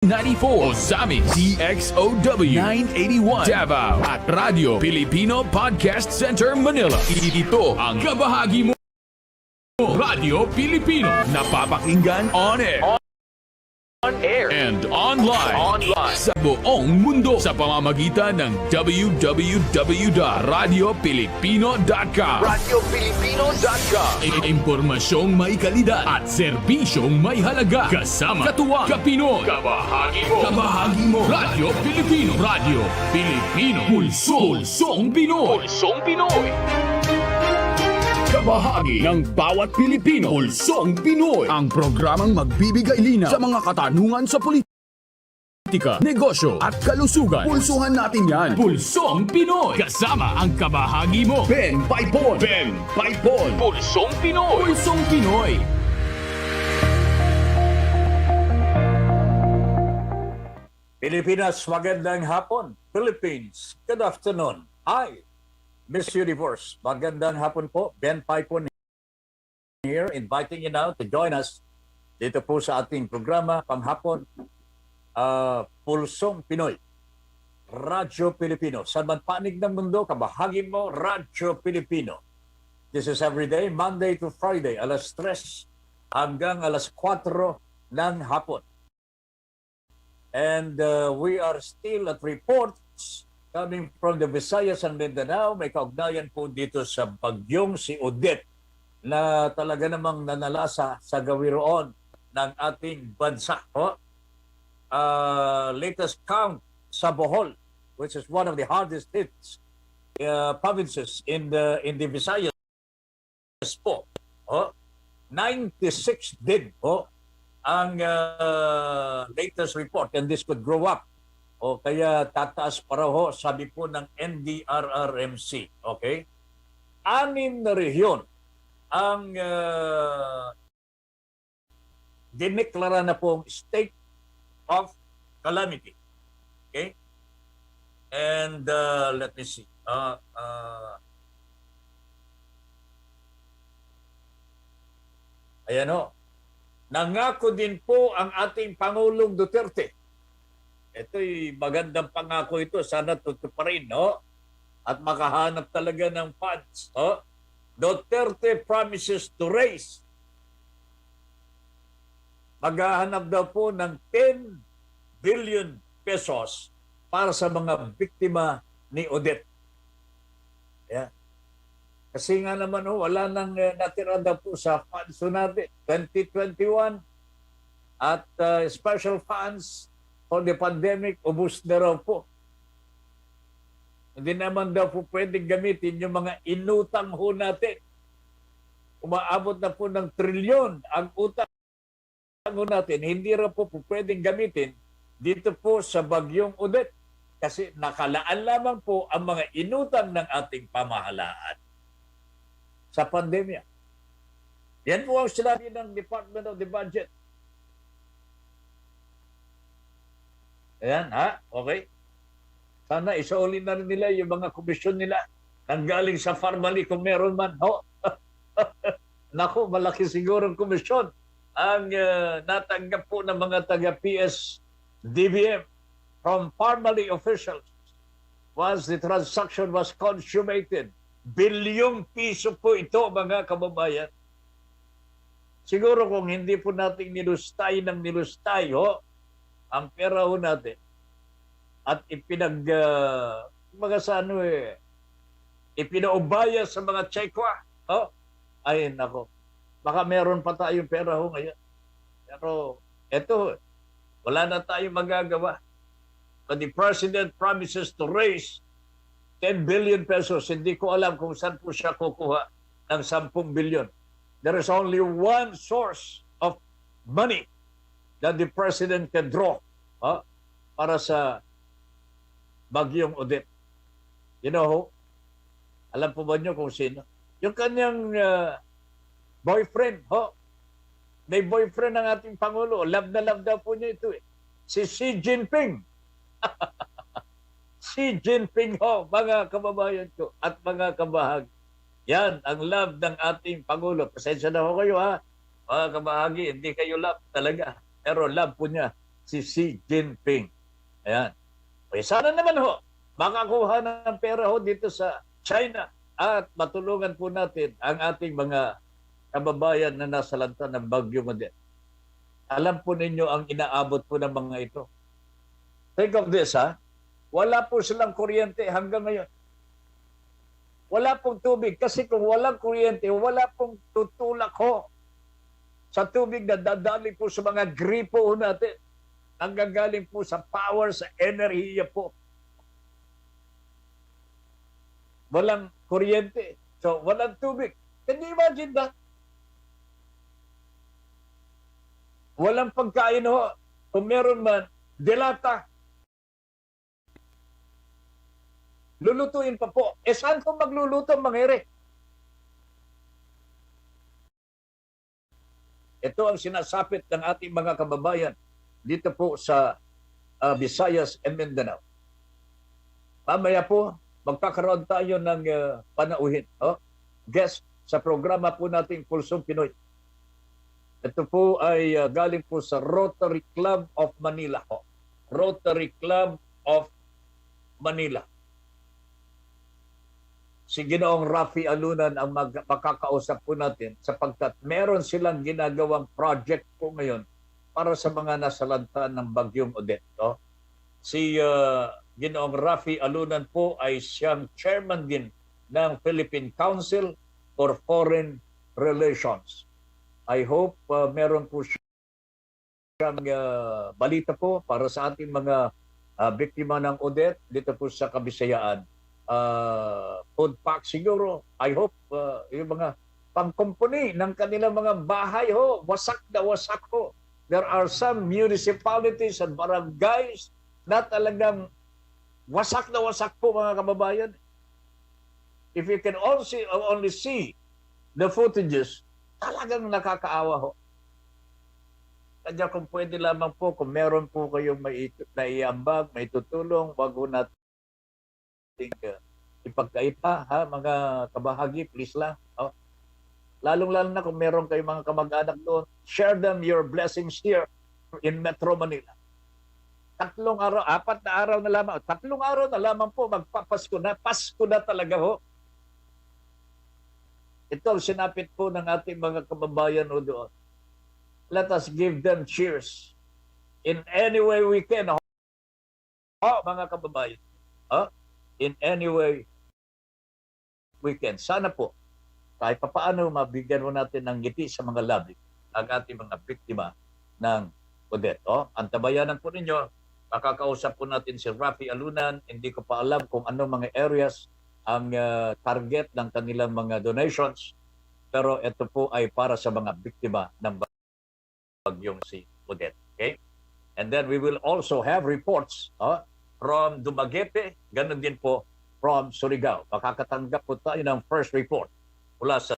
94 Ozami DXOW 981 Davao at Radyo Pilipino Podcast Center Manila. Ito ang kabahagi mo. Radyo Pilipino, napapakinggan on air and online sa buong mundo sa pamamagitan ng www.radiopilipino.com. radiopilipino.com. Impormasyong may kalidad at serbisyong may halaga. Kasama katuwang kapinoy. Kabahagi mo. Radyo Pilipino. Radyo Pilipino. Pulsong Pinoy. Kabahagi ng bawat Pilipino. Pulsong Pinoy. Ang programang magbibigay linaw sa mga katanungan sa politika, negosyo at kalusugan. Pulsuhan natin yan. Pulsong Pinoy. Kasama ang kabahagi mo. Ben Paipon. Pulsong Pinoy. Pilipinas, magandang hapon. Philippines, good afternoon. Hi, Miss Universe. Magandang hapon po. Ben Paipon here, inviting you now to join us dito po sa ating programa panghapon, Pulsong Pinoy. Radyo Pilipino. Sa man panig ng mundo, kabahagi mo, Radyo Pilipino. This is every day, Monday to Friday, alas 3 hanggang alas 4 ng hapon. And we are still at reports coming from the Visayas and Mindanao. May kaugnayan po dito sa bagyong si Odette na talaga namang nanalasa sa gawiroon ng ating bansa. Latest count sa Bohol, which is one of the hardest hit provinces in the Visayas po. 96 din ang latest report, and this could grow up. Kaya tataas para sabi po ng NDRRMC. Okay? 6 na rehiyon ang dineklara na pong state of calamity. Okay? And let me see. Ayan o. Nangako din po ang ating Pangulong Duterte. Ito'y magandang pangako ito. Sana tutuparin, no? At makahanap talaga ng funds. Duterte promises to raise. Maghahanap daw po ng 10 billion pesos para sa mga biktima ni Odette. Yeah. Kasi nga naman wala nang natira daw po sa funds natin. 2021 at special funds for the pandemic, ubus na raw po. Hindi naman daw po pwedeng gamitin yung mga inutang ho natin. Umaabot na po ng trilyon ang utang ho natin. Hindi raw po pwedeng gamitin dito po sa bagyong Odette. Kasi nakalaan lamang po ang mga inutang ng ating pamahalaan sa pandemya. Yan po ang sinabi ng Department of the Budget. Ayan, okay. Sana isauli na rin nila yung mga komisyon nila nanggaling sa Farmally kung meron man. Naku, malaki siguro ang komisyon ang natanggap po ng mga taga-PS-DBM from Farmally officials once the transaction was consummated. Bilyong piso po ito, mga kababayan. Siguro kung hindi po natin nilustay ang pera ho natin at ipinaubaya sa mga tsekwa, ay nako, baka meron pa tayong pera ho ngayon. Pero eto, wala na tayong magagawa. But the President promises to raise 10 billion pesos. Hindi ko alam kung saan po siya kukuha ng 10 billion. There is only one source of money that the President can draw para sa bagyong Odette. You know, alam po ba niyo kung sino? Yung kanyang boyfriend. May boyfriend ng ating Pangulo. Love na love daw po niya ito. Si Xi Jinping. Xi Jinping mga kababayan ko at mga kabahagi. Yan ang love ng ating Pangulo. Pasensya na ho kayo mga kabahagi, hindi kayo love talaga. Pero love po niya si Xi Jinping. Ayan. Okay, sana naman ho, makakuha ng pera ho dito sa China at matulungan po natin ang ating mga kababayan na nasa lanta ng Bagyo Odette. Alam po ninyo ang inaabot po ng mga ito. Think of this, ha? Wala po silang kuryente hanggang ngayon. Wala pong tubig kasi kung walang kuryente, wala pong tutulak ho sa tubig na dadali po sa mga gripo natin. Ang gagaling po sa power, sa enerhiya po. Walang kuryente. So, walang tubig. Can you imagine that? Walang pagkain ho. Kung meron man, delata. Lulutuin pa po. Eh saan kung magluluto ang mangyari? Ito ang sinasapit ng ating mga kababayan dito po sa Visayas and Mindanao. Mamaya po, magkakaroon tayo ng panauhin. Guest sa programa po nating Pulsong Pinoy. Ito po ay galing po sa Rotary Club of Manila. Rotary Club of Manila. Si Ginoong Rafi Alunan ang makakausap po natin sapagkat meron silang ginagawang project po ngayon para sa mga nasalanta ng Bagyong Odette. Si Ginoong Rafi Alunan po ay siyang chairman din ng Philippine Council for Foreign Relations. I hope meron po siyang balita po para sa ating mga biktima ng Odette dito po sa Kabisayaan. Food pack siguro. I hope yung mga pangkumpuni ng kanilang mga bahay ho, wasak na wasak ho. There are some municipalities and barangays na talagang wasak na wasak po mga kababayan. If you can only see the footages, talagang nakakaawa ho. Kanya kung pwede lamang po, kung meron po kayong naiambag, may tutulong, wag ho natin ipagkaipa, ha, mga kabahagi, please lang. Lalong-lalo na kung meron kayong mga kamag-anak doon, share them your blessings here in Metro Manila. 3 araw, 4 na araw na lamang, 3 araw na lamang po, magpapasko na, Pasko na talaga ho. Ito ang sinapit po ng ating mga kababayan o doon. Let us give them cheers in any way we can. Mga kababayan. In any way we can. Sana po, kahit papaano mabigyan mo natin ng ngiti sa mga labi ang ating mga biktima ng Odette. Antabayanan po ninyo, makakausap po natin si Rafi Alunan. Hindi ko pa alam kung anong mga areas ang target ng kanilang mga donations. Pero ito po ay para sa mga biktima ng bagyong si Odette. Okay? And then we will also have reports from Dumaguete, ganun din po from Surigao. Makakatanggap po tayo ng first report mula sa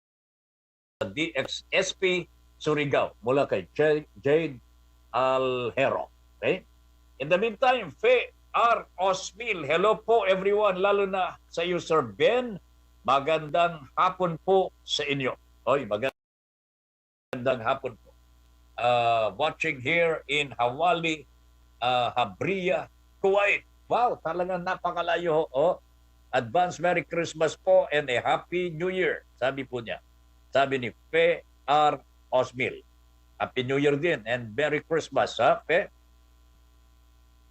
DXSP Surigao, mula kay Jade Alhero. Okay? In the meantime, Fe R. Osmil, hello po everyone, lalo na sa user Ben. Magandang hapon po sa inyo. Magandang hapon po. Watching here in Hawali, Habria, Kuwait. Wow, talagang napakalayo. Advance Merry Christmas po and a Happy New Year, sabi po niya. Sabi ni Fe R. Osmil. Happy New Year din and Merry Christmas, ha, Fe?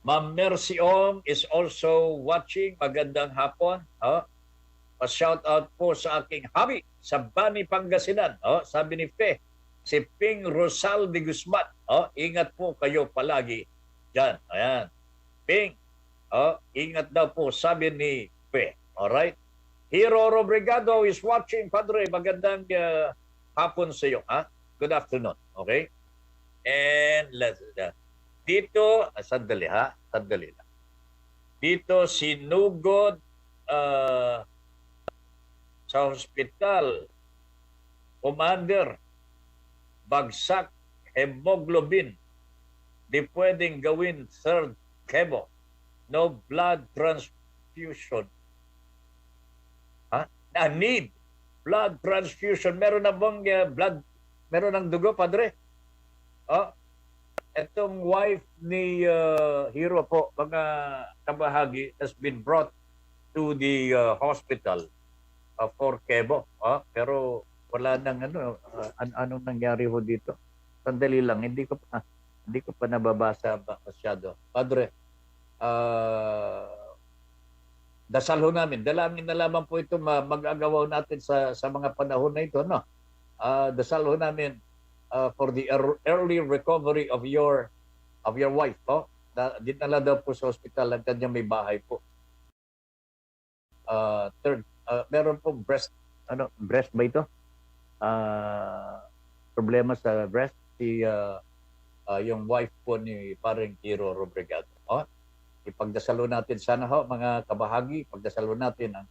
Ma'am Mercy Ong is also watching. Magandang hapon. Pa-shout out po sa aking hubby sa Bani, Pangasinan. Sabi ni Fe, si Ping Rosal de Guzman. Ingat po kayo palagi dyan. Ayan. Ping, ingat daw po, sabi ni Fe. Alright? Hero Robrigado is watching. Padre, magandang hapon sa iyo. Good afternoon. Okay? And let's dito, sandali ha. Sandali lang. Dito, sinugod sa hospital. Commander, bagsak hemoglobin. Di pwedeng gawin third chemo. No blood transfusion. Need blood transfusion. Meron na bang blood? Meron ng dugo, Padre? Etong wife ni Hero po, mga kabahagi, has been brought to the hospital for Quebo. Pero wala nang anong nangyari ho dito. Sandali lang, hindi ko pa nababasa masyado. Padre, dasal ho namin. Dalangin na lamang po ito mag-agawaw natin sa mga panahon na ito, no? Dasal ho namin for the early recovery of your wife, po. Dinala daw po sa hospital ang kanyang may bahay po. Third, meron po breast ba ito? Problema sa breast yung wife po ni parang Kiro Robregado. Ipagdasalo natin sana ho, mga kabahagi, ipagdasalo natin ang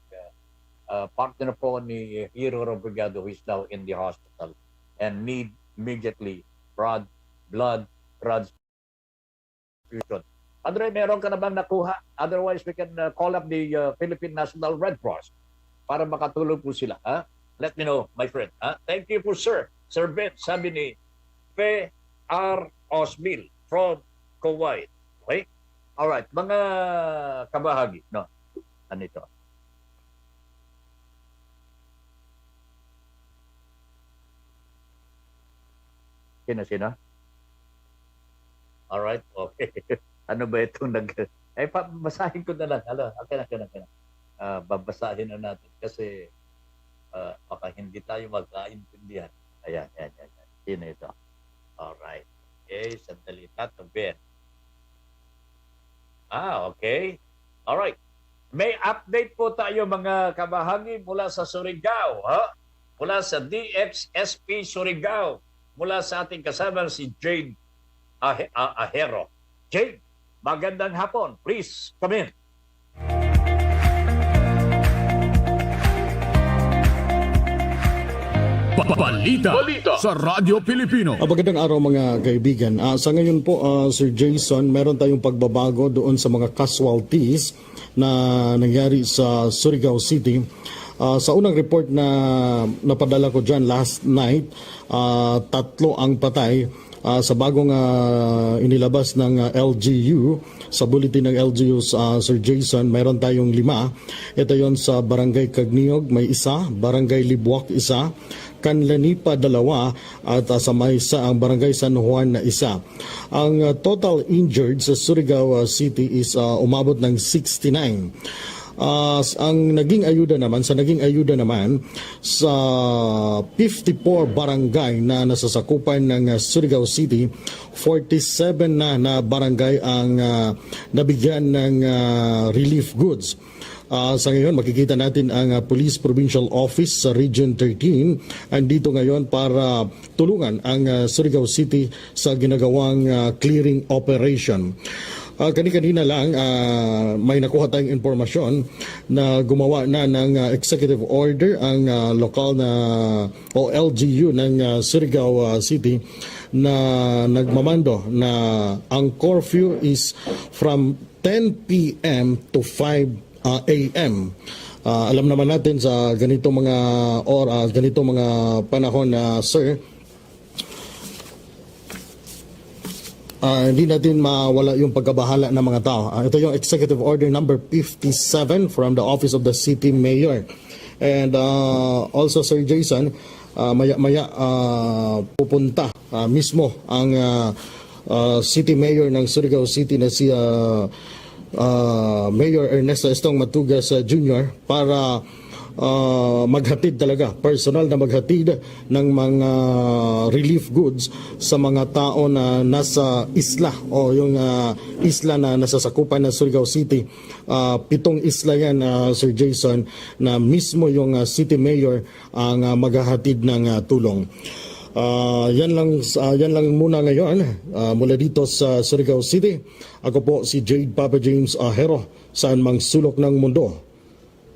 partner po ni Hero Robregado who is now in the hospital and need immediately blood transfusion. Andre, meron ka na bang nakuha? Otherwise, we can call up the Philippine National Red Cross para makatulong po sila. Let me know, my friend. Thank you po, sir. Sir Ben, sabi ni Fe R. Osmil from Kuwait. Okay? Alright, mga kabahagi. No, ano ito? Sino? Alright, okay. Ano ba itong basahin ko na lang. Okay na. Babasahin na natin kasi baka hindi tayo magkaintindihan. Ayan. Sino ito? Alright. Okay, sandali. Ben. Okay. Alright. May update po tayo mga kabahagi mula sa Surigao. Mula sa DXSP Surigao. Mula sa ating kasama si Jade Ahero. Jade, magandang hapon. Please, come in. Balita sa Radyo Pilipino. Magandang araw mga kaibigan. Sa ngayon po, Sir Jason, meron tayong pagbabago doon sa mga casualties na nangyari sa Surigao City. Sa unang report na napadala ko dyan last night, 3 ang patay. Sa bagong inilabas ng LGU, sa bulletin ng LGU, Sir Jason, meron tayong 5. Ito yon sa Barangay Cagniog, may 1, Barangay Libuak 1, Kanlanipa 2, at sa Maysa ang Barangay San Juan na 1. Ang total injured sa Surigao City is umabot ng 69. Ang naging ayuda naman sa 54 barangay na nasasakupan ng Surigao City, 47 na barangay ang nabigyan ng relief goods. Sa ngayon, makikita natin ang Police Provincial Office sa Region 13 andito ngayon para tulungan ang Surigao City sa ginagawang clearing operation. Kanina lang may nakuha tayong informasyon na gumawa na ng executive order ang lokal na o LGU ng Surigao City na nagmamando na ang curfew is from 10 p.m. to 5 a.m. Alam naman natin sa ganitong mga panahon na sir, hindi natin mawala yung pagkabahala ng mga tao. Ito yung Executive Order number 57 from the Office of the City Mayor. And also, Sir Jason, maya-maya pupunta mismo ang City Mayor ng Surigao City na si Mayor Ernesto Estong Matugas Jr. para maghatid talaga, personal na maghatid ng mga relief goods sa mga tao na nasa isla o yung isla na nasasakupan ng Surigao City. 7 isla yan, Sir Jason, na mismo yung City Mayor ang maghahatid ng tulong. Yan lang muna ngayon mula dito sa Surigao City. Ako po si Jade Papa James Ahero, saan mang sulok ng mundo.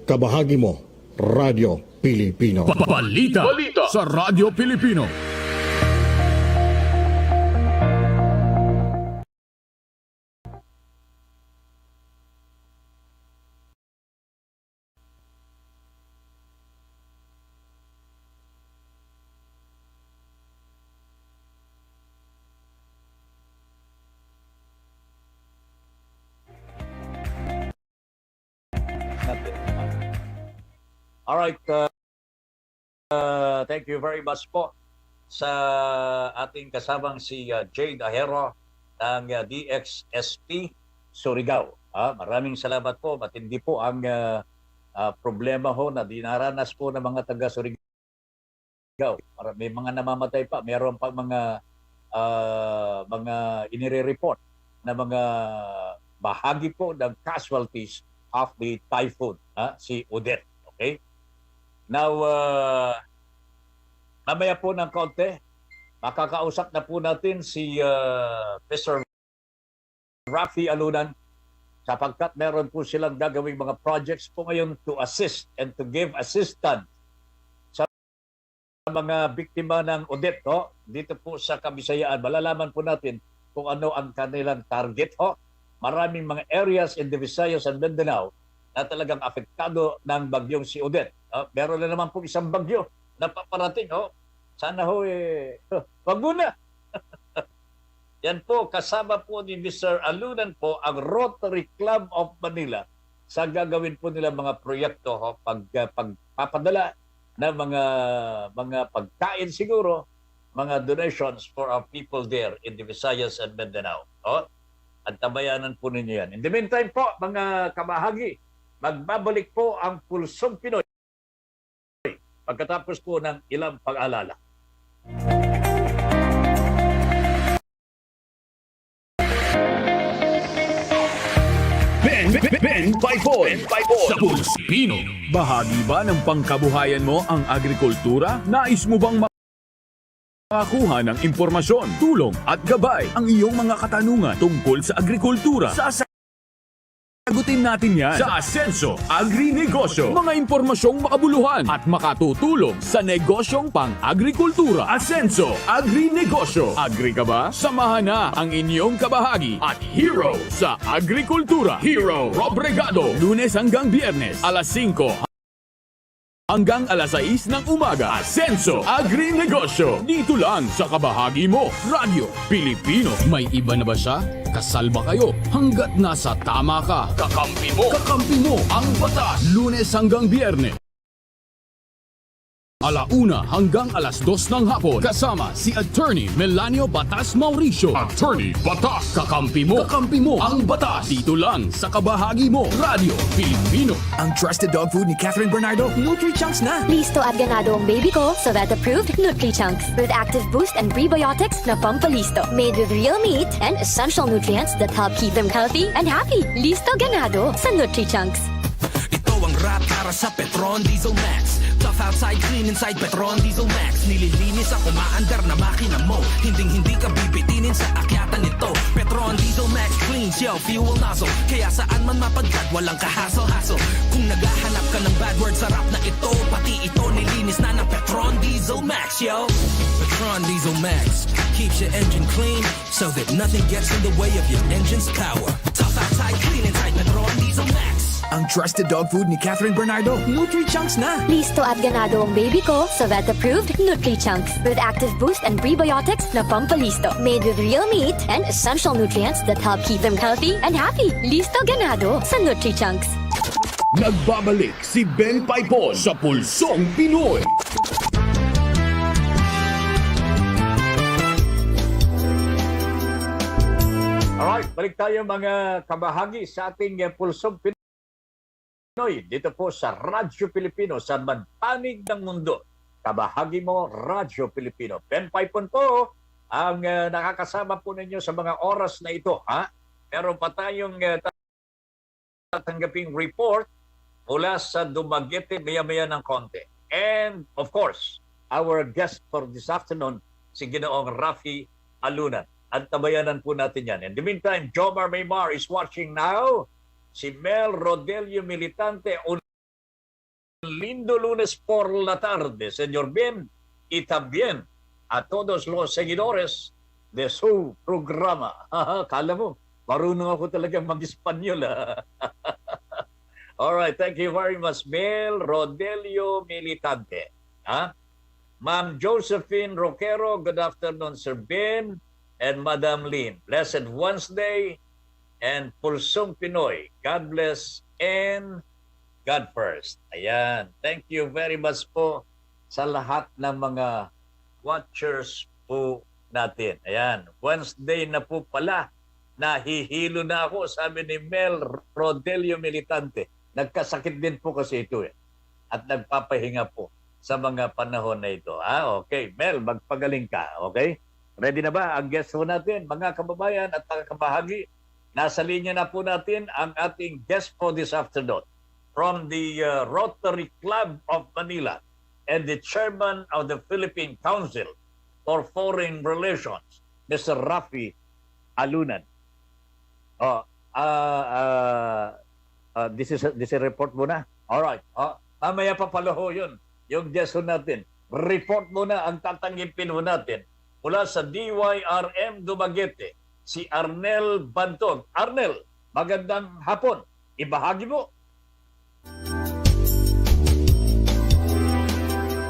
Kabahagi mo, Radyo Pilipino. Balita sa Radyo Pilipino. natin. Alright, thank you very much po sa ating kasamang si Jade Ahero ng DXSP Surigao. Maraming salamat po. Matindi po ang problema ho na dinaranas po ng mga taga Surigao. May mga namamatay pa. Meron pa mga inire-report na mga bahagi po ng casualties of the typhoon, si Odette. Okay? Now, mamaya po ng kaunti, makakausap na po natin si Mr. Rafi Alunan sapagkat meron po silang gagawing mga projects po ngayon to assist and to give assistance sa mga biktima ng Odette dito po sa Kabisayaan. Malalaman po natin kung ano ang kanilang target. Maraming mga areas in the Visayas and Mindanao na talagang apektado ng bagyong si Odette. Meron na naman po isang bagyo na paparating. Sana wag muna. Yan po, kasama po ni Mr. Alunan po ang Rotary Club of Manila sa gagawin po nila mga proyekto pagpapadala ng mga pagkain siguro, mga donations for our people there in the Visayas and Mindanao. At tabayanan po ninyo yan. In the meantime po, mga kabahagi, magbabalik po ang Pulsong Pinoy pagkatapos po ng ilang pag-alala. Ben Paipon sa Pulsong Pino. Bahagi ba ng pangkabuhayan mo ang agrikultura? Nais mo bang makakuha ng impormasyon, tulong at gabay ang iyong mga katanungan tungkol sa agrikultura? Sagutin natin yan sa Asenso Agri-Negosyo. Mga impormasyong makabuluhan at makatutulong sa negosyong pang-agrikultura. Asenso Agri-Negosyo. Agri ka ba? Samahan na ang inyong kabahagi at hero sa agrikultura. Hero Rob Regado. Lunes hanggang Biyernes, alas 5 hanggang alas 6 ng umaga. Asenso Agri-Negosyo. Dito lang sa kabahagi mo, Radyo Pilipino. May iba na ba siya? Kasal ba kayo? Hanggat nasa tama ka, kakampi mo ang batas. Lunes hanggang Biyernes, alauna hanggang alas 2 ng hapon. Kasama si Attorney Melanio Batas Mauricio. Attorney Batas, kakampi mo ang batas. Dito lang sa kabahagi mo, Radyo Pilipino. Ang trusted dog food ni Catherine Bernardo, Nutri-Chunks na. Listo at ganado ang baby ko sa vet-approved Nutri-Chunks with active boost and prebiotics na pampalisto. Made with real meat and essential nutrients that help keep them healthy and happy. Listo ganado sa Nutri-Chunks. Ito ang rap para sa Petron Diesel Max. Tough outside, clean inside, Petron Diesel Max. Nililinis ang umaandar na makina mo. Hindi ka bibitinin sa akyatan nito. Petron Diesel Max, clean shell, fuel nozzle. Kaya saan man mapagkat, walang kahassle-hassle. Kung naghahanap ka ng bad word, sarap na ito. Pati ito nilinis na ng Petron Diesel Max, yo. Petron Diesel Max keeps your engine clean so that nothing gets in the way of your engine's power. Tough outside, clean inside, Petron Diesel Max. Ang trusted dog food ni Catherine Bernardo, Nutri-Chunks na. Listo at ganado ang baby ko sa vet-approved Nutri-Chunks with active boost and prebiotics na pampalisto. Made with real meat and essential nutrients that help keep them healthy and happy. Listo ganado sa Nutri-Chunks. Nagbabalik si Ben Paipon sa Pulsong Pinoy. Alright, balik tayo mga kabahagi sa ating Pulsong Pinoy. Dito po sa Radyo Pilipino, sa Magpanig ng Mundo. Kabahagi mo, Radyo Pilipino. Ben Paipon po ang nakakasama po ninyo sa mga oras na ito. Meron pa tayong tatanggaping report mula sa Dumaguete maya-maya ng konti. And of course, our guest for this afternoon, si Ginoong Rafi Alunan. At tabayanan po natin yan. In the meantime, Jomar Maymar is watching now. Si Mel Rodelio Militante, un lindo lunes por la tarde. Señor bien y también a todos los seguidores de su programa. Kala mo, marunong ako talaga mag-Espanyol. Alright, thank you very much, Mel Rodelio Militante. Ma'am Josephine Roquero, good afternoon, Sir Ben and Madam Lynn. Blessed Wednesday and Pulsong Pinoy. God bless and God first. Ayan. Thank you very much po sa lahat ng mga watchers po natin. Ayan. Wednesday na po pala. Nahihilo na ako, sabi ni Mel Rodelio Militante. Nagkasakit din po kasi ito eh. At nagpapahinga po sa mga panahon na ito. Okay. Mel, magpagaling ka. Okay? Ready na ba ang guest po natin? Mga kababayan at tagakabahagi, nasa linya na po natin ang ating guest po this afternoon from the Rotary Club of Manila and the Chairman of the Philippine Council for Foreign Relations, Mr. Rafi Alunan. This is a report muna. Alright. Mamaya pa pala ho yun. Yung guest natin. Report muna ang tatanggipin ho natin mula sa DYRM Dumaguete, si Arnel Bantog. Arnel, magandang hapon. Ibahagi mo.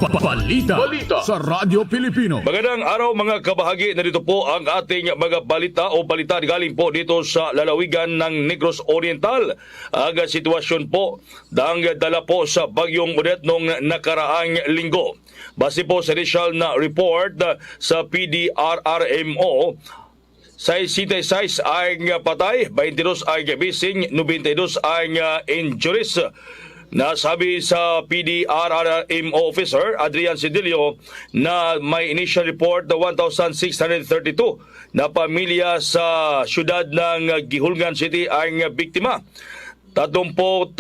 Balita sa Radyo Pilipino. Magandang araw mga kabahagi, narito po ang ating mga balita galing po dito sa lalawigan ng Negros Oriental. Ang sitwasyon po ng dala po sa bagyong Odette noong nakaraang linggo. Base po sa initial na report sa PDRRMO, 66 ang patay, 22 ang missing, 92 ang injuries. Nasabi sa PDRRMO officer Adrian Sidilio na may initial report na 1,632 na pamilya sa syudad ng Gihulgan City ang biktima. 34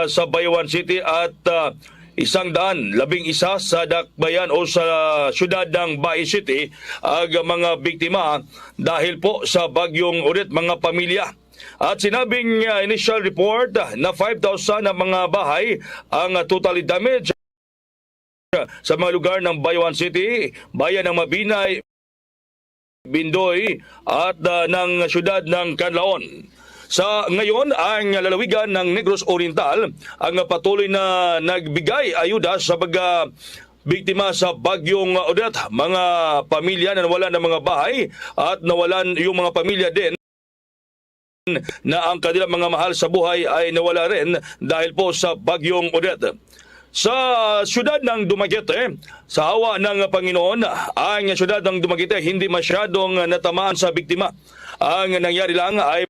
sa Bayawan City at 111 sa Dakbayan o sa syudad ng Bay City ang mga biktima dahil po sa bagyong Odette, mga pamilya. At sinabing initial report na 5,000 na mga bahay ang totally damaged sa mga lugar ng Bayawan City, bayan ng Mabinay, Bindoy at ng syudad ng Canlaon. Sa ngayon, ang lalawigan ng Negros Oriental ang patuloy na nagbigay ayuda sa mga biktima sa bagyong Odette, mga pamilya na nawalan ng mga bahay at nawalan yung mga pamilya din na ang kanilang mga mahal sa buhay ay nawala rin dahil po sa bagyong Odette. Sa syudad ng Dumaguete, sa awa ng Panginoon, ang syudad ng Dumaguete hindi masyadong natamaan sa biktima. Ang nangyari lang ay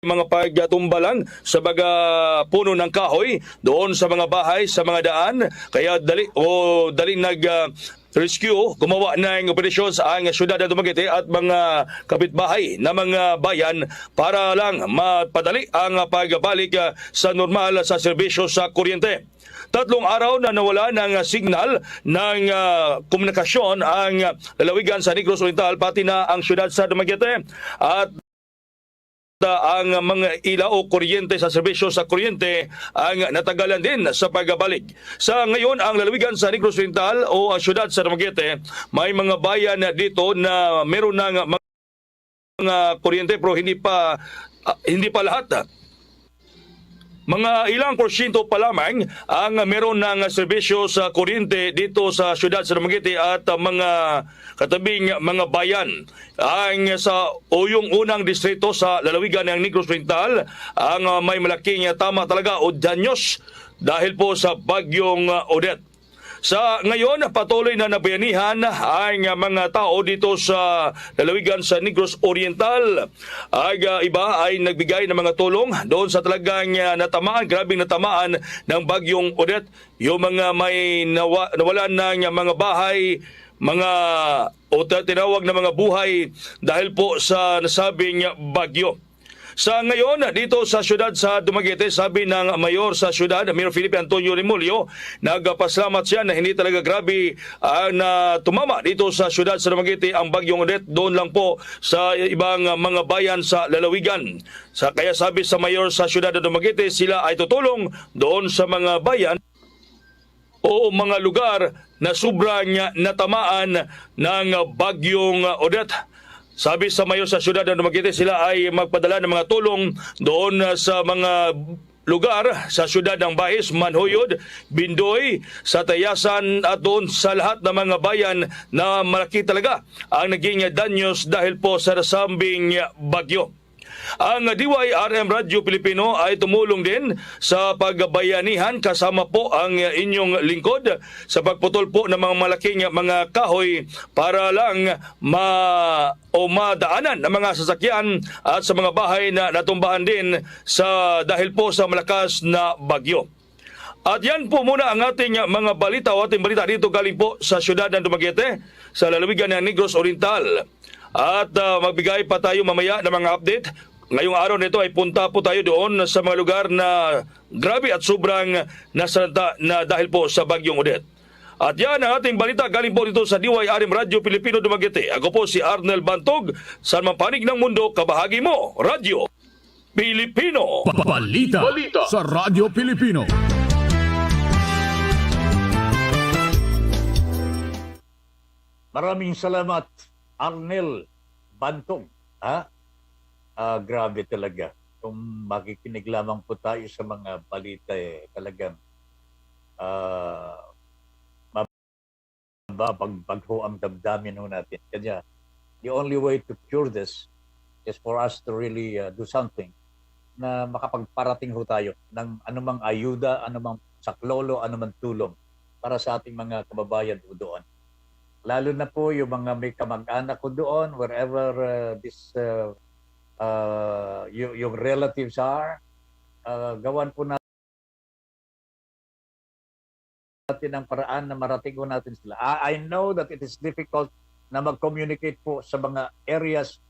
mga pagtumba lang sa mga puno ng kahoy doon sa mga bahay, sa mga daan, kaya daling rescue, gumawa ng operasyon sa ang syudad ng Dumaguete at mga kapitbahay na mga bayan para lang mapadali ang pagbalik sa normal sa serbisyo sa kuryente. 3 araw na nawala ng signal ng komunikasyon ang lalawigan sa Negros Oriental pati na ang syudad sa Dumaguete at ang mga ilaw o kuryente sa serbisyo sa kuryente ang natagalan din sa pagbalik. Sa ngayon, ang lalawigan sa Negros Oriental o syudad sa Dumaguete, may mga bayan dito na meron ng mga kuryente pero hindi pa lahat. Mga ilang porsyento pa lamang ang meron ng serbisyo sa kuryente dito sa syudad sa Dumaguete at mga katabing mga bayan. Ang yung unang distrito sa lalawigan ng Negros Oriental ang may malaking tama talaga o danyos dahil po sa bagyong Odette. Sa ngayon, patuloy na nabayanihan ang mga tao dito sa lalawigan sa Negros Oriental. Ang iba ay nagbigay ng mga tulong doon sa talagang grabing natamaan ng bagyong Odette. Yung mga may nawalan ng mga bahay, tinawag na mga buhay dahil po sa nasabing bagyo. Sa ngayon, dito sa syudad sa Dumaguete, sabi ng mayor sa syudad, Mayor Felipe Antonio Remulio, nagpasalamat siya na hindi talaga grabe na tumama dito sa syudad sa Dumaguete ang bagyong Odette, doon lang po sa ibang mga bayan sa lalawigan. Kaya sabi sa mayor sa syudad ng Dumaguete, sila ay tutulong doon sa mga bayan o mga lugar na sobrang natamaan ng bagyong Odette. Sabi sa mayor sa syudad ng Dumaguete, sila ay magpadala ng mga tulong doon sa mga lugar sa syudad ng Bahis, Manhoyod, Bindoy, sa Tayasan at doon sa lahat ng mga bayan na malaki talaga ang naging danyos dahil po sa nasambing bagyo. Ang DYRM Radyo Pilipino ay tumulong din sa pagbayanihan kasama po ang inyong lingkod sa pagputol po ng mga malaking mga kahoy para lang madaanan ng mga sasakyan at sa mga bahay na natumbahan din dahil po sa malakas na bagyo. At yan po muna ang ating mga balita o ating balita dito galing po sa siyudad ng Dumaguete, sa lalawigan ng Negros Oriental. At magbigay pa tayo mamaya ng mga update. Ngayong araw nito ay punta po tayo doon sa mga lugar na grabe at sobrang nasalanta na dahil po sa bagyong Odette. At yan ang ating balita galing po dito sa DYRM Radyo Pilipino Dumaguete. Ako po si Arnel Bantog, sa panig ng mundo, kabahagi mo, Radyo Pilipino. Balita sa Radyo Pilipino. Maraming salamat, Arnel Bantog. Grabe talaga. Kung makikinig lamang po tayo sa mga balita, talagang mababagho ang damdamin ho natin. Kanya, the only way to cure this is for us to really do something na makapagparating ho tayo ng anumang ayuda, anumang saklolo, anumang tulong para sa ating mga kababayan ho doon. Lalo na po yung mga may kamag-anak ko doon, wherever yung relatives are, gawan po natin ang paraan na marating ko natin sila. I know that it is difficult na mag-communicate po sa mga areas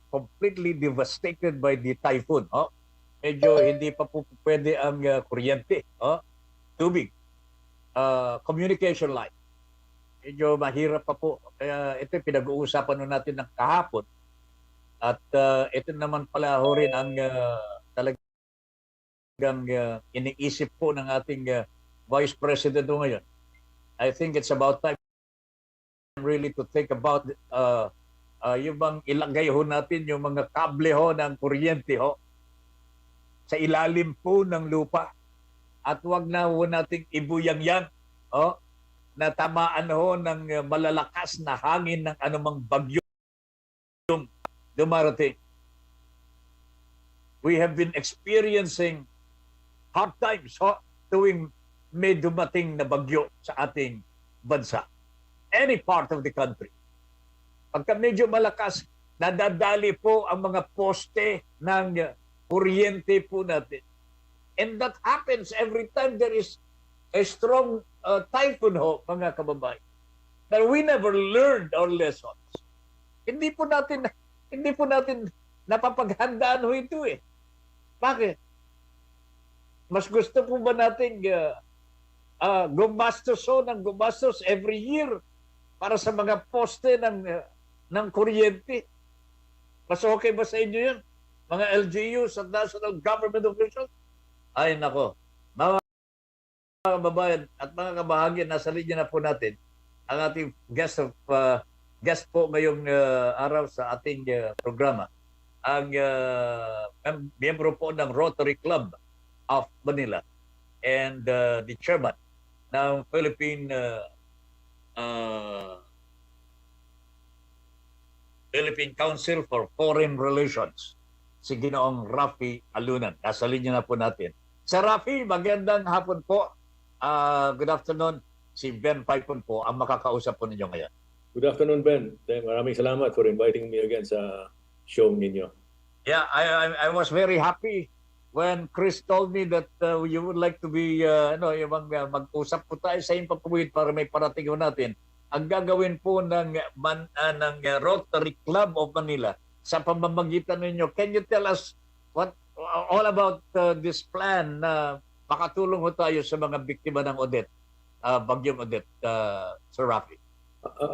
completely devastated by the typhoon. Medyo hindi pa po pwede ang kuryente, tubig, communication line. Medyo mahirap pa po. Kaya ito pinag-uusapan natin ng kahapon. At ito naman pala ho rin ang talagang iniisip po ng ating Vice President ngayon. I think it's about time really to think about yung bang ilagay ho natin yung mga kable ho ng kuryente ho sa ilalim po ng lupa. At wag na ho nating ibuyang-yang na tamaan ho ng malalakas na hangin ng anumang bagyo dumarating. We have been experiencing hard times tuwing may dumating na bagyo sa ating bansa. Any part of the country. Pagka medyo malakas, nadadali po ang mga poste ng kuryente po natin. And that happens every time there is a strong typhoon mga kababayan. But we never learned our lessons. Hindi po natin napapaghandaan ito eh. Bakit? Mas gusto po ba nating gumastos every year para sa mga poste ng kuryente? Mas okay ba sa inyo yun? Mga LGUs at national government officials? Ay nako. Mga kababayan at mga kabahagi, nasa linya na po natin ang ating guest po ngayong araw sa ating programa. Ang miyembro po ng Rotary Club of Manila and the chairman ng Philippine Council for Foreign Relations, si Ginoong Rafi Alunan. Nasa linya na po natin. Sir Rafi, magandang hapon po. Good afternoon. Si Ben Paipon po ang makakausap po ninyo ngayon. Good afternoon, Ben. Maraming salamat for inviting me again sa show ninyo. Yeah, I was very happy when Chris told me that you would like to be, mag-usap po tayo sa Impapawid para may parating natin. Ang gagawin po ng Rotary Club of Manila sa pamamagitan ninyo. Can you tell us all about this plan na makatulong tayo sa mga biktima ng Odette, bagyong Odette, Sir Rafi?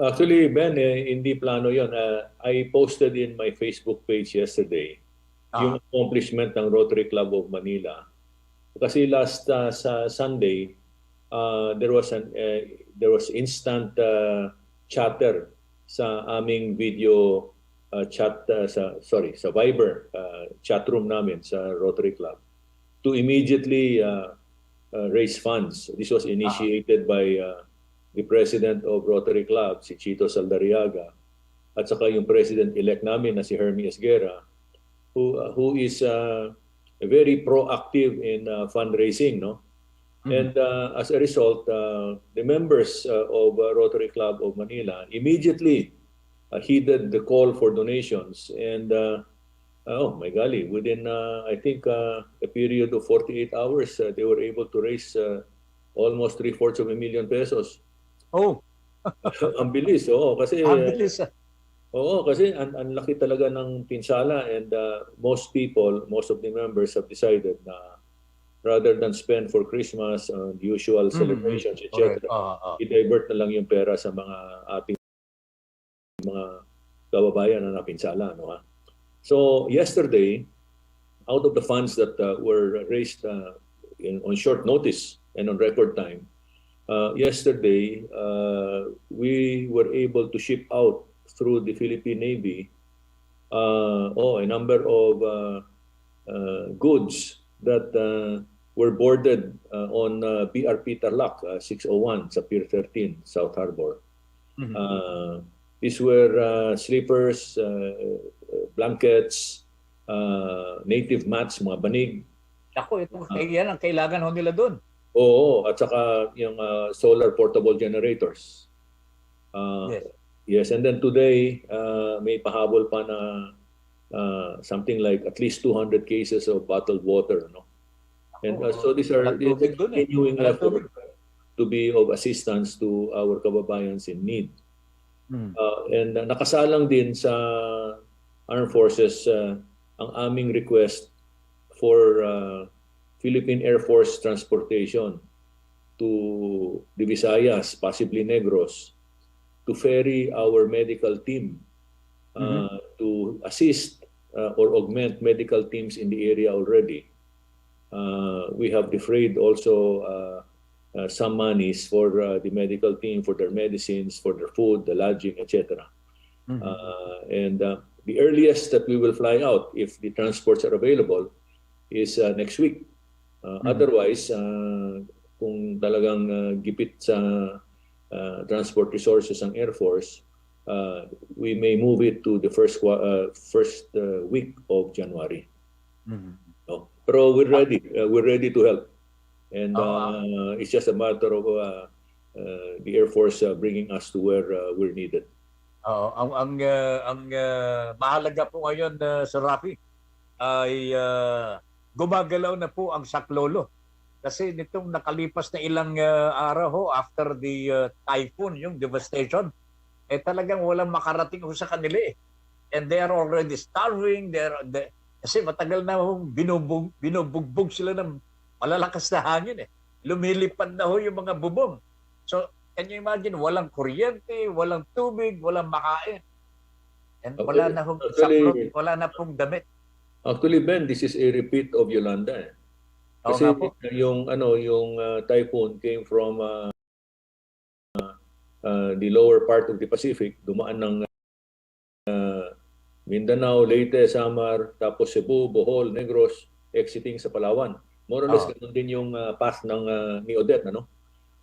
Actually, Ben, hindi plano yon. I posted in my Facebook page yesterday yung accomplishment ng Rotary Club of Manila. Kasi last sa Sunday, there was instant chatter sa aming video chat sa Viber chat room namin sa Rotary Club to immediately raise funds. This was initiated by the president of Rotary Club, si Chito Saldariaga, at saka yung president-elect namin na si Hermie Esguerra, who is very proactive in fundraising, no? And as a result, the members of Rotary Club of Manila immediately heeded the call for donations, and oh my golly, within I think a period of 48 hours, they were able to raise almost 750,000 pesos. Oh, Ang bilis, oo, kasi ang bilis. oo, kasi ang laki talaga ng pinsala, and most of the members have decided na rather than spend for Christmas on usual celebrations, etc., i-divert na lang yung pera sa mga ating mga kababayan na napinsala, no ha? So yesterday, out of the funds that were raised on short notice and on record time, yesterday we were able to ship out through the Philippine Navy a number of goods that were boarded on BRP Tarlac 601 sa Pier 13, South Harbor. These were sleepers, blankets, native mats, mga banig. Ako, yan ang kailangan ho nila doon. Oo, at saka yung solar portable generators. Yes. Yes, and then today, may pahabol pa na something like at least 200 cases of bottled water, no? And so these are continuing effort to be of assistance to our kababayans in need. And nakasalang din sa Armed Forces ang aming request for Philippine Air Force transportation to the Visayas, possibly Negros, to ferry our medical team to assist or augment medical teams in the area already. We have defrayed also some monies for the medical team, for their medicines, for their food, the lodging, etc. And the earliest that we will fly out, if the transports are available, is next week. Otherwise, kung talagang gipit sa transport resources ng Air Force, we may move it to the first week of January. No? Pero we're ready. We're ready to help. And it's just a matter of the Air Force bringing us to where we're needed. Ang mahalaga po ngayon, Sir Rafi, ay gumagalaw na po ang Saklolo. Kasi nitong nakalipas na ilang araw ho after the typhoon, yung devastation, talagang walang makarating ho sa kanila eh. And they are already starving. Kasi matagal na ho binubugbog sila ng malalakas na hangin eh. Lumilipad na ho yung mga bubong. So, can you imagine, walang kuryente, walang tubig, walang makain. And wala na hong saklot, wala na pong damit. Actually, Ben, this is a repeat of Yolanda. Kasi yung typhoon came from the lower part of the Pacific, dumaan ng Mindanao, Leyte, Samar, tapos Cebu, Bohol, Negros, exiting sa Palawan. More or less ganun din yung path ng ni Odette, ano?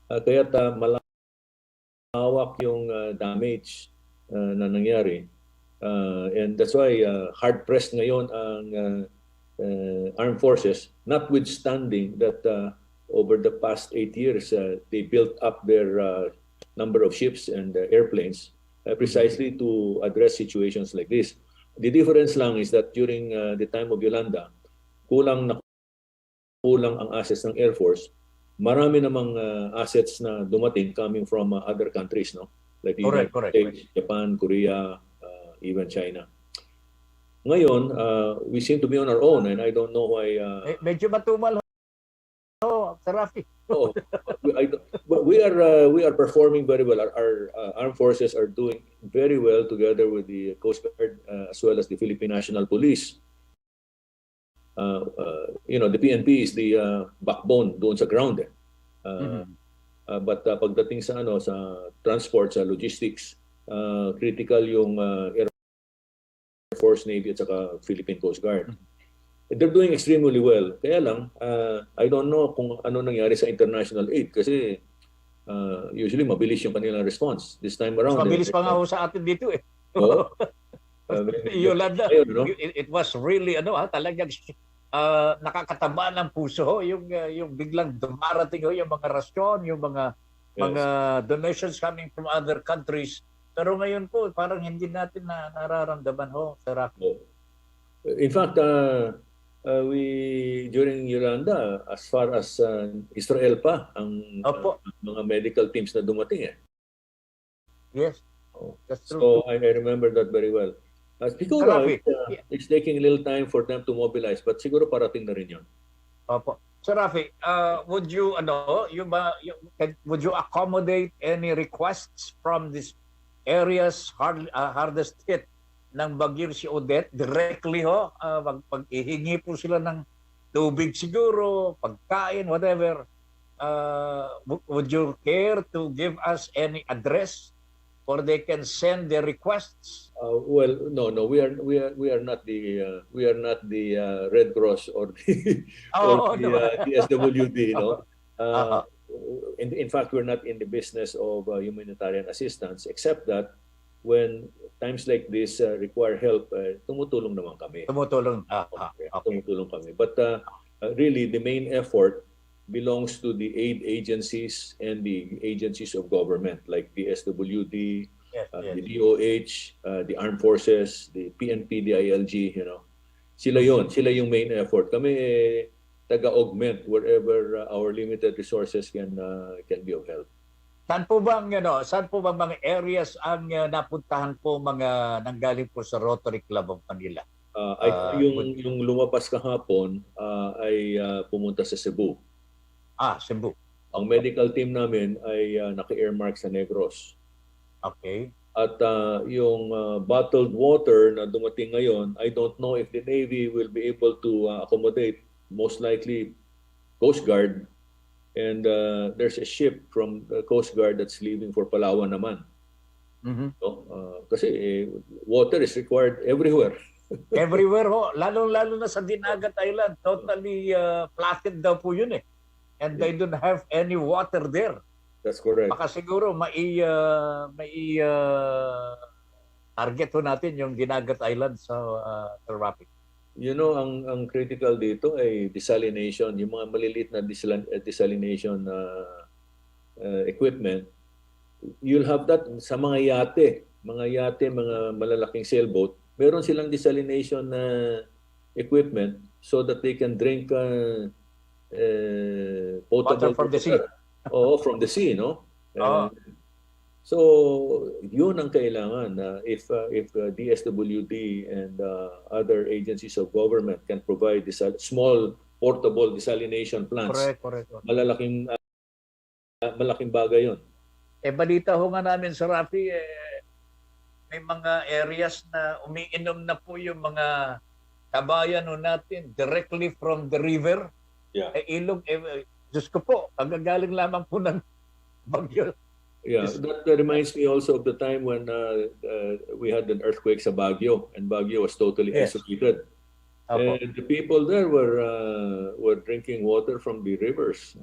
Kaya't malawak yung damage na nangyari. And that's why hard-pressed ngayon ang armed forces, notwithstanding that over the past 8 years, they built up their number of ships and airplanes precisely to address situations like this. The difference lang is that during the time of Yolanda, kulang ang assets ng Air Force. Marami namang assets na dumating coming from other countries, no? Like the United States, Japan, Korea, even China. Ngayon, we seem to be on our own, and I don't know why. Medyo matumal ho, Sir Rafi. We are performing very well. Our armed forces are doing very well together with the Coast Guard as well as the Philippine National Police. The PNP is the backbone doon sa ground. But pagdating sa transport, sa logistics, critical yung Air Force, Navy at saka Philippine Coast Guard. They're doing extremely well. Kaya lang, I don't know kung ano nangyari sa international aid kasi usually mabilis yung kanilang response. This time around. Mas mabilis pa nga ho sa atin dito eh. Yolanda, Ayun, no? it was really talagang nakakataba ng puso ho, yung biglang dumarating ho yung mga rasyon, yung mga donations coming from other countries. Pero ngayon po parang hindi natin nararamdaman ho, Sir Rafi. In fact, we during Yolanda, as far as Israel pa ang Opo. mga medical teams na dumating eh. Yes, Oh. that's true. So I remember that very well. Siguro Rafi, it's taking a little time for them to mobilize, but siguro parating na rin yun. Opo. Sir Rafi, would you would you accommodate any requests from these areas hardest hit ng bagyong si Odette directly ho? Pag-ihingi po sila ng tubig siguro, pagkain, whatever. Would you care to give us any address or they can send their requests? Well, no, we are not the Red Cross or the the SWD, no. In fact, we're not in the business of humanitarian assistance, except that when times like this require help, tumutulong naman kami. Tumutulong. Okay. Tumutulong kami. But really, the main effort belongs to the aid agencies and the agencies of government like the SWD, the DOH, the Armed Forces, the PNP, the ILG, Sila yung main effort. Kami taga-augment wherever our limited resources can be of help. Saan po bang mga areas ang napuntahan po mga nanggaling po sa Rotary Club of Manila? Yung lumabas kahapon ay pumunta sa Cebu. Cebu. Ang medical team namin ay naka-earmark sa Negros. Okay. At yung bottled water na dumating ngayon, I don't know if the Navy will be able to accommodate, most likely Coast Guard. And there's a ship from the Coast Guard that's leaving for Palawan naman. Mm-hmm. So, kasi water is required everywhere. Everywhere ho. Lalo na sa Dinagat Island. Totally flattened daw po yun eh. And they don't have any water there. That's correct. Baka siguro may target ho natin yung Dinagat Island sa Rafi. Ang critical dito ay desalination, yung mga maliliit na desalination equipment. You'll have that sa mga yate, mga malalaking sailboat. Meron silang desalination equipment so that they can drink potable water from the sea. From the sea, no? So, yun ang kailangan. If DSWD and other agencies of government can provide small portable desalination plants. Correct. Malaking bagay yun. Balita ho nga namin sa Rafi, may mga areas na umiinom na po yung mga kabayan ho natin directly from the river. Yeah. Ilog, Diyos ko po, agagaling lamang po ng bagyo. Yeah, that reminds me also of the time when we had an earthquake sa Baguio, and Baguio was totally isolated. Apo. And the people there were drinking water from the rivers.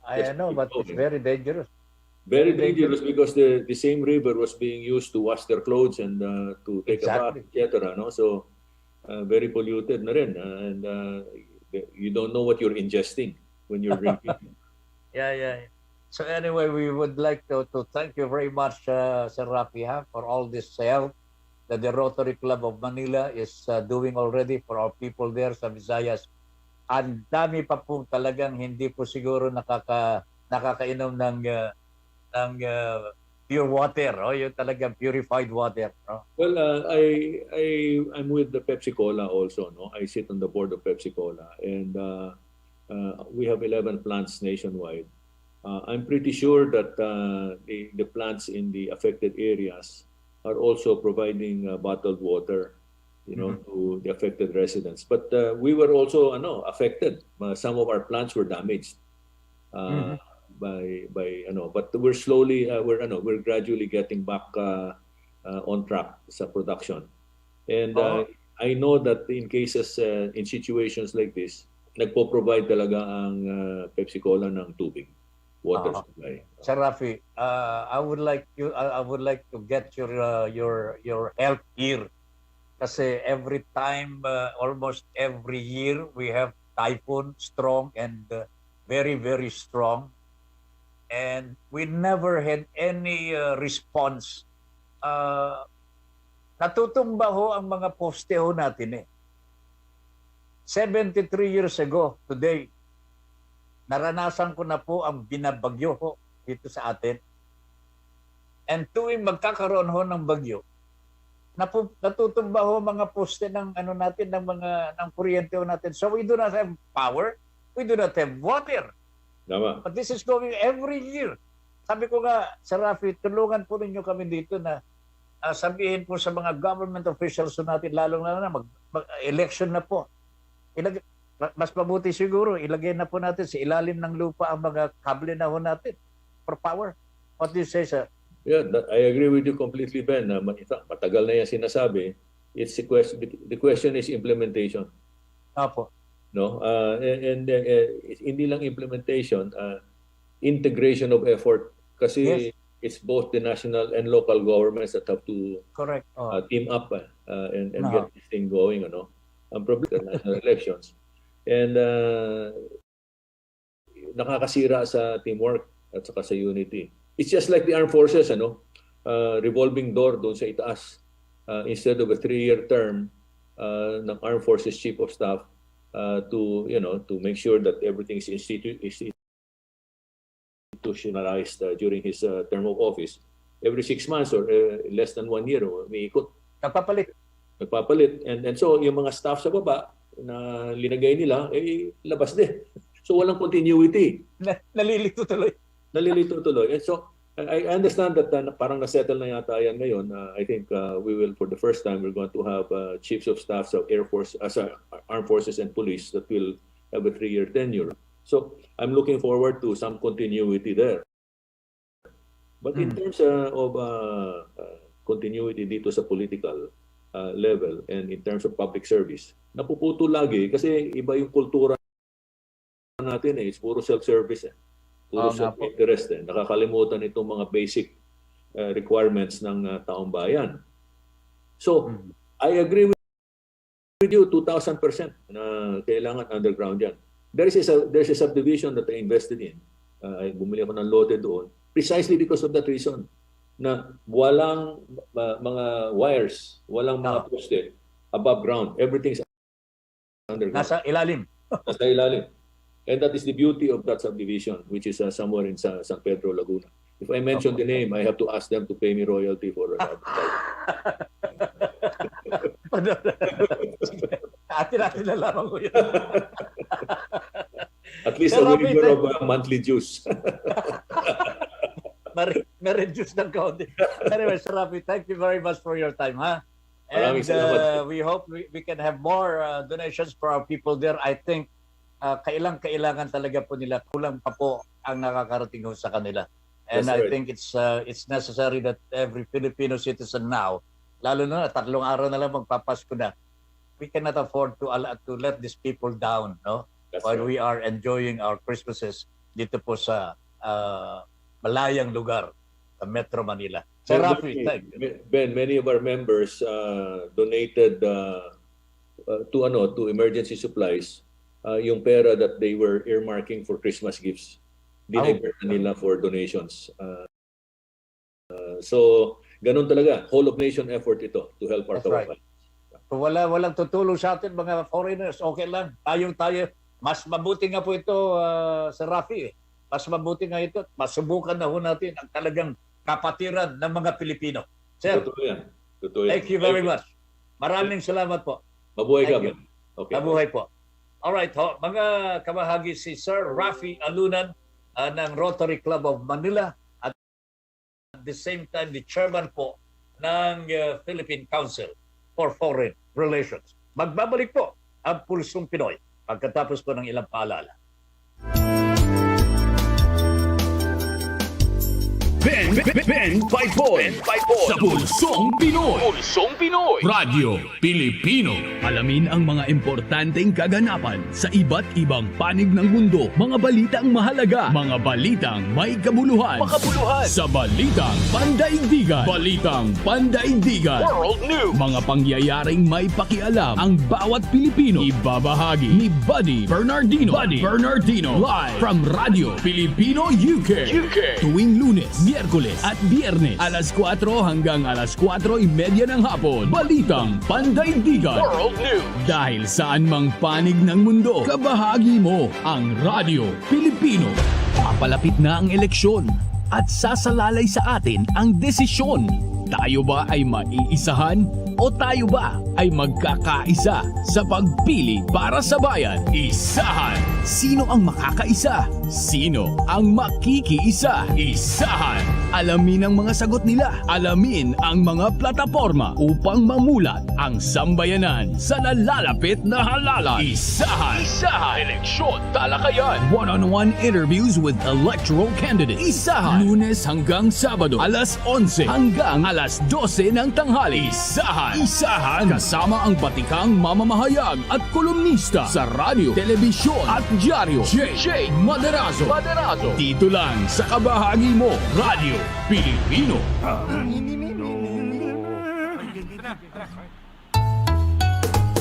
I know, but it's very dangerous. Very dangerous because the same river was being used to wash their clothes and to take a bath, etc. No? So, very polluted na rin. And you don't know what you're ingesting when you're drinking. Yeah. So anyway, we would like to thank you very much, Sir Rafi, for all this help that the Rotary Club of Manila is doing already for our people there sa Visayas. Ang dami pa po talagang hindi po siguro nakakainom ng pure water, yung talagang purified water. No? Well, I'm with the Pepsi Cola also. No, I sit on the board of Pepsi Cola, and we have 11 plants nationwide. I'm pretty sure that the plants in the affected areas are also providing bottled water, to the affected residents. But we were also affected. Some of our plants were damaged by but we're slowly we're gradually getting back on track sa production. And I know that in cases in situations like this, nagpo-provide talaga ang Pepsi Cola ng tubig. Water supply. Sir Rafi, I would like to get your help here Kasi every time, almost every year, we have typhoon, strong and very, very strong. And we never had any response. Natutumba ho ang mga poste ho natin eh. 73 years ago, today, naranasan ko na po ang binabagyo ho dito sa atin. And tuwing magkakaroon ho ng bagyo, natutumba ho mga poste ng ano natin, ng kuryente ho natin. So we do not have power, we do not have water. Tama. But this is going every year. Sabi ko nga, Sir Rafi, tulungan po ninyo kami dito na sabihin po sa mga government officials natin, lalong na mag-election na po. Mas mabuti siguro, ilagay na po natin sa ilalim ng lupa ang mga kable na ho natin for power. What do you say, sir? Yeah, I agree with you completely, Ben. Matagal na yan sinasabi. It's the question is implementation. Apo. No? Hindi lang implementation, integration of effort. Kasi Yes. it's both the national and local governments that have to Correct. team up and get this thing going. Ano? Ang problem sa national elections. And nakakasira sa teamwork at saka sa unity. It's just like the armed forces, revolving door doon sa itaas. Instead of a 3-year term ng armed forces chief of staff to make sure that everything is institutionalized during his term of office. Every 6 months or less than 1 year, umiikot. Nagpapalit. And so, yung mga staff sa baba na linagay nila, labas din. So, walang continuity. Nalilito tuloy. Nalilito tuloy. And so, I understand that parang nasettle na yata yan ngayon. I think we will, for the first time, we're going to have chiefs of staffs of Air Force, armed forces and police that will have a 3-year tenure. So, I'm looking forward to some continuity there. But in terms of continuity dito sa political level and in terms of public service, napuputo lagi kasi iba yung kultura natin eh. It's puro self-service eh. Puro self-interest eh. Nakakalimutan itong mga basic requirements ng taong bayan. So, I agree with you 2,000% na kailangan underground yan. There's a subdivision that I invested in. Bumili ako ng lote doon precisely because of that reason na walang mga wires, walang mga poste above ground. Everything's underground. Nasa ilalim. Nasa ilalim. And that is the beauty of that subdivision, which is somewhere in San Pedro, Laguna. If I mention the name, I have to ask them to pay me royalty for Atin na lamang ko yun. At least a waiver of monthly dues. Ma-reduce ng kaunti. Anyway, Sir Rafi, thank you very much for your time, ha? And we hope we can have more donations for our people there. I think kailangan talaga po nila. Kulang pa po ang nakakarating ho sa kanila. And I think it's necessary that every Filipino citizen now, lalo na 3 araw na lang magpapasko na, we cannot afford to let these people down, no? While we are enjoying our Christmases dito po sa malayang lugar sa Metro Manila. Sir Rafi, thank you. Ben, many of our members donated to emergency supplies yung pera that they were earmarking for Christmas gifts. Dinivert nila for donations. So, ganun talaga. Whole of nation effort ito to help our kababayan. Kung walang tutulong sa atin, mga foreigners, okay lang. Tayo. Mas mabuti nga po ito, Sir Rafi. Mas mabuti nga ito. Masubukan na ho natin ang talagang kapatiran ng mga Pilipino. Sir, Totoo yan. Thank you very much. Maraming salamat po. Mabuhay ka, Ben. Okay. Mabuhay po. Alright, mga kabahagi, si Sir Rafi Alunan ng Rotary Club of Manila at the same time the chairman po ng Philippine Council for Foreign Relations. Magbabalik po ang Pulsong Pinoy pagkatapos po ng ilang paalala. Ben Paipon sa Pulsong Pinoy. Pulsong Pinoy. Radyo Pilipino. Alamin ang mga importanteng kaganapan sa iba't ibang panig ng mundo. Mga balitang mahalaga. Mga balitang may kabuluhan. Sa Balitang Pandaigdigan. Balitang Pandaigdigan. World News. Mga pangyayaring may pakialam ang bawat Pilipino. Ibabahagi ni Buddy Bernardino. Live from Radyo Pilipino UK. Tuwing Lunes, Miyerkules at Biyernes alas 4 hanggang alas 4:30 ng hapon. Balitang Pandaigdigan. World News. Dahil saan mang panig ng mundo, kabahagi mo ang Radyo Pilipino. Papalapit na ang eleksyon at sasalalay sa atin ang desisyon. Tayo ba ay maiisahan o tayo ba ay magkakaisa sa pagpili para sa bayan? Isahan! Sino ang makakaisa? Sino ang makikiisa? Isahan! Alamin ang mga sagot nila. Alamin ang mga plataforma upang mamulat ang sambayanan sa nalalapit na halalan. Isahan! Eleksyon talakayan. One-on-one interviews with electoral candidates. Isahan! Lunes hanggang Sabado, alas 11 hanggang alas 12 ng tanghali. Isahan! Kasama ang batikang mamamahayag at kolumnista sa radyo, telebisyon at dyaryo. J. Maderazo. Dito lang sa kabahagi mo, Radyo Pilipino.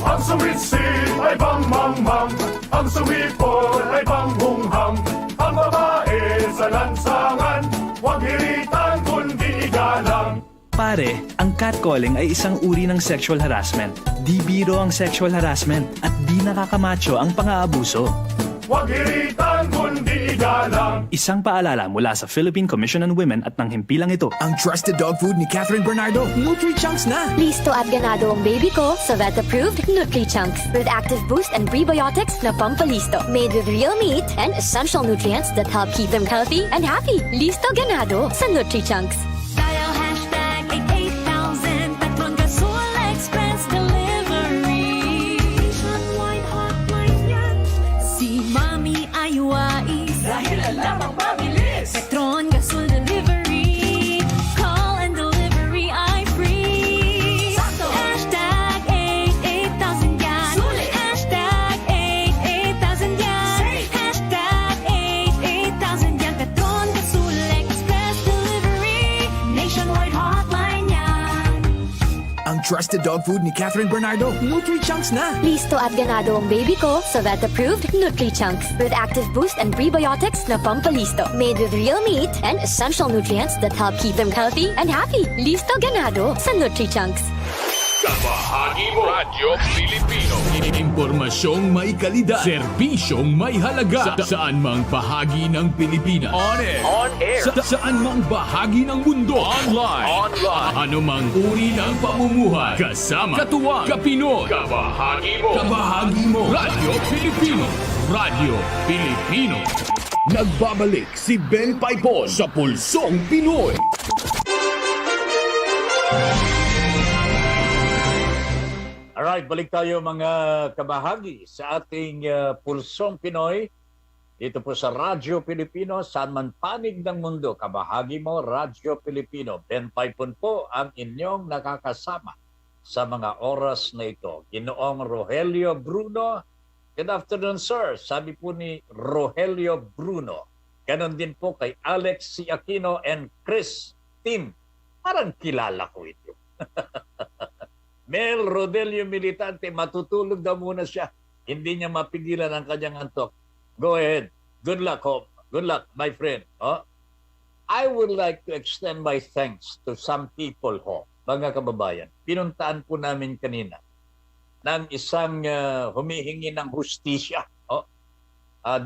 Ang sumitsit ay bang-mang-mang, ang sumipol ay bang-hung-hang, ang babae sa lansangan, huwag hiritan kundi igalang. Pare, ang catcalling ay isang uri ng sexual harassment. Di biro ang sexual harassment at di nakakamacho ang pang-aabuso. Huwag hiritan kundi igalang. Isang paalala mula sa Philippine Commission on Women at ng himpilang ito. Ang trusted dog food ni Catherine Bernardo, Nutri-Chunks na! Listo at ganado ang baby ko sa vet-approved Nutri-Chunks with active boost and prebiotics na pampalisto. Made with real meat and essential nutrients that help keep them healthy and happy. Listo ganado sa Nutri-Chunks. Dial hashtag 88,000 Petron Gasol Express Delivery. Nationwide hotline yan. Si Mami ay wais dahil alam ang mabilis. Petron Gasol Delivery. Call and delivery ay free. Sakto. Hashtag 88,000 yan. Sulit. Hashtag 88,000 yan. Safe. Hashtag 88,000 yan. Petron Gasol Express Delivery. Nationwide hotline yan. Ang trusted dog food ni Catherine Bernardo, Nutri-Chunks na! Listo at ganado ang baby ko sa vet-approved Nutri-Chunks with active boost and prebiotics na pampalisto. Made with real meat and essential nutrients that help keep them healthy and happy. Listo ganado sa Nutri-Chunks. Kabahagi mo, Radyo Pilipino. Impormasyong may kalidad, serbisyong may halaga, saan mang bahagi ng Pilipinas. On air. Saan mang bahagi ng mundo. Online. Ano mang uri ng pamumuhay. Kasama, katuwang, kapinoy. Kabahagi mo, Radyo Pilipino. Radyo Pilipino. Nagbabalik si Ben Paipon sa Pulsong Pinoy. Alright, balik tayo mga kabahagi sa ating Pulsong Pinoy. Dito po sa Radyo Pilipino, saan man panig ng mundo, kabahagi mo, Radyo Pilipino. Ben Paipon po ang inyong nakakasama sa mga oras na ito. Ginoong Rogelio Bruno. Good afternoon, sir. Sabi po ni Rogelio Bruno. Ganon din po kay Alex C. Aquino and Chris Tim. Parang kilala ko ito. Mel Rodelio Militante, matutulog daw muna siya. Hindi niya mapigilan ang kanyang antok. Go ahead. Good luck, ho. Good luck, my friend. Oh? I would like to extend my thanks to some people, ho. Mga kababayan, pinuntaan po namin kanina ng isang humihingi ng hustisya. Oh?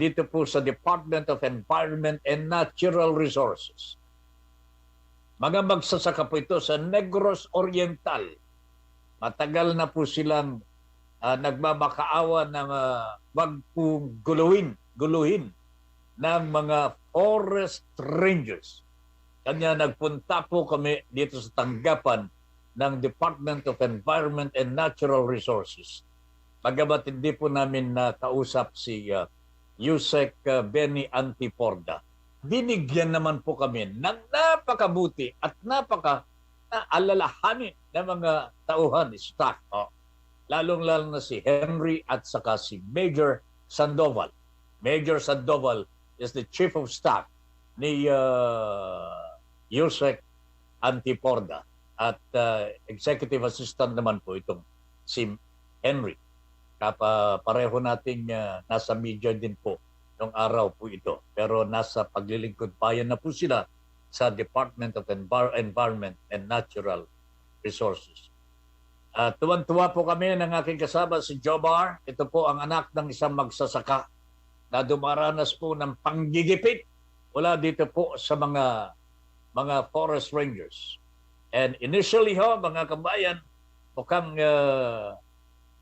Dito po sa Department of Environment and Natural Resources. Mga magsasaka po ito sa Negros Oriental. Matagal na po silang nagmamakaawa na wag po guluhin ng mga forest rangers. Kanya nagpunta po kami dito sa tanggapan ng Department of Environment and Natural Resources. Pagamat hindi po namin nakausap si Yusek Benny Antiporda. binigyan naman po kami ng napakabuti at napaka-alalahanin ng mga tauhan, staff. Lalong-lalo na si Henry at saka si Major Sandoval. Major Sandoval is the Chief of Staff ni Yusek Antiporda at Executive Assistant naman po itong si Henry. Pareho nating nasa media din po nung araw po ito. Pero nasa paglilingkod bayan na po sila sa Department of Environment and Natural Resources. Tuwan-tuwa po kami ng aking kasama si Jomar. Ito po ang anak ng isang magsasaka na dumaranas po ng panggigipit mula dito po sa mga forest rangers. And initially mga kabayan, mukhang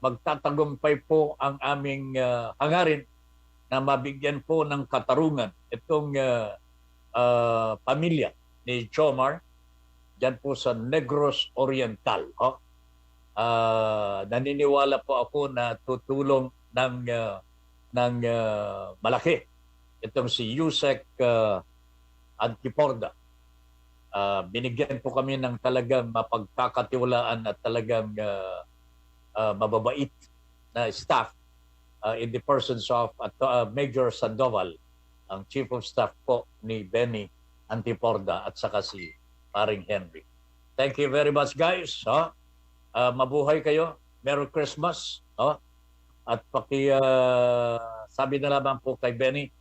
magtatagumpay po ang aming hangarin na mabigyan po ng katarungan itong pamilya ni Jomar dyan po sa Negros Oriental. Naniniwala po ako na tutulong ng malaki itong si Yusek Antiporda. Binigyan po kami ng talagang mapagkakatiwalaan at talagang mababait na staff in the persons of Major Sandoval, ang Chief of Staff po ni Benny Antiporda at saka si paring Henry. Thank you very much, guys. Mabuhay kayo. Merry Christmas. At sabi na lamang po kay Benny,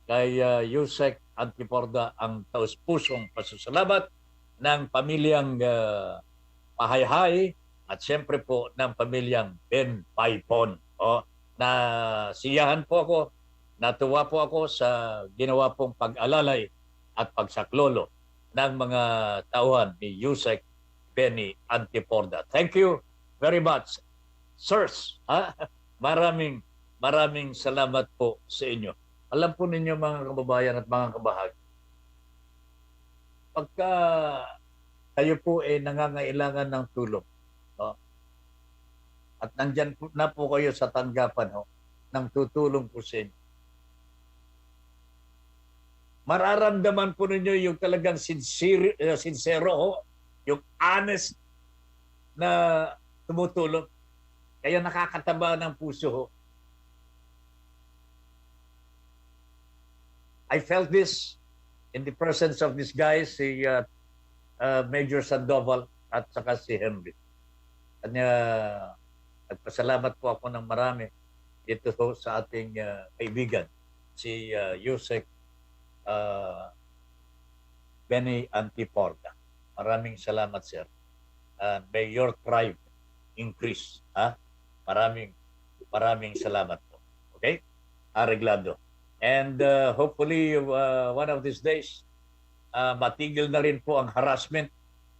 kay Yusek Antiporda ang taus-pusong pasasalamat ng pamilyang Pahayhay at siyempre po ng pamilyang Ben Paipon. Na siyahan po ako, natuwa po ako sa ginawa pong pag-alalay at pagsaklolo ng mga tauhan ni Yusek Benny Antiporda. Thank you very much, sirs. Maraming salamat po sa inyo. Alam po ninyo mga kababayan at mga kabahagi, pagka kayo po nangangailangan ng tulong, at nandyan na po kayo sa tanggapan ng tutulong po sa inyo, mararamdaman po ninyo yung talagang sincero, yung honest na tumutulong. Kaya nakakataba ng puso. I felt this in the presence of these guys, si Major Sandoval at saka si Henry. Kanya, nagpasalamat po ako ng marami dito sa ating kaibigan, si Yusek Benny Antiporda. Maraming salamat, sir. May your tribe increase. Maraming salamat po. Okay? Areglado. And hopefully, one of these days, matigil na rin po ang harassment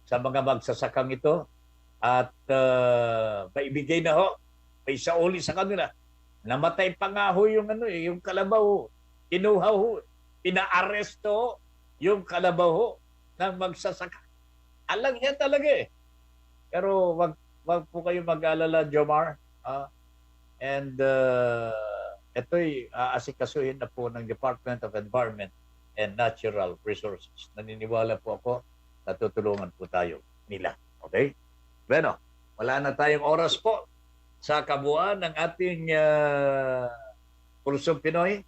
sa mga magsasakang ito at maibigay na may sauli sa kanila. Namatay pa nga yung kalabaw. Kinuha pinaaresto yung kalabaw ng magsasaka. Alang yan talaga Pero wag po kayo mag-alala, Jomar. And ito'y aasikasuhin na po ng Department of Environment and Natural Resources. Naniniwala po ako na tutulungan po tayo nila. Okay? Bueno, wala na tayong oras po sa kabuuan ng ating Pulsong Pinoy.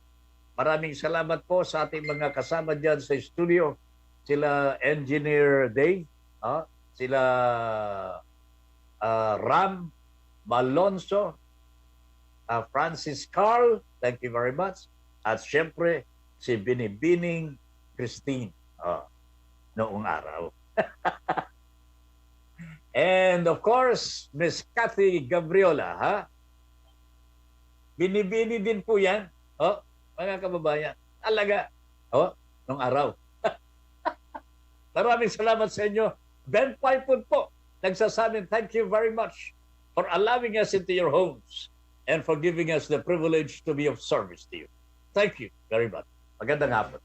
Maraming salamat po sa ating mga kasama dyan sa studio. Sila Engineer Dave, sila Ram Malonzo, Francis Carl, thank you very much. At syempre, si Binibining Christine noong araw. And of course, Miss Cathy Gabriola, Binibini din po yan, mga kababayan. Talaga, noong araw. Maraming salamat sa inyo. Ben Paipon po, nagsasabing thank you very much for allowing us into your homes and for giving us the privilege to be of service to you. Thank you very much. Magandang hapon.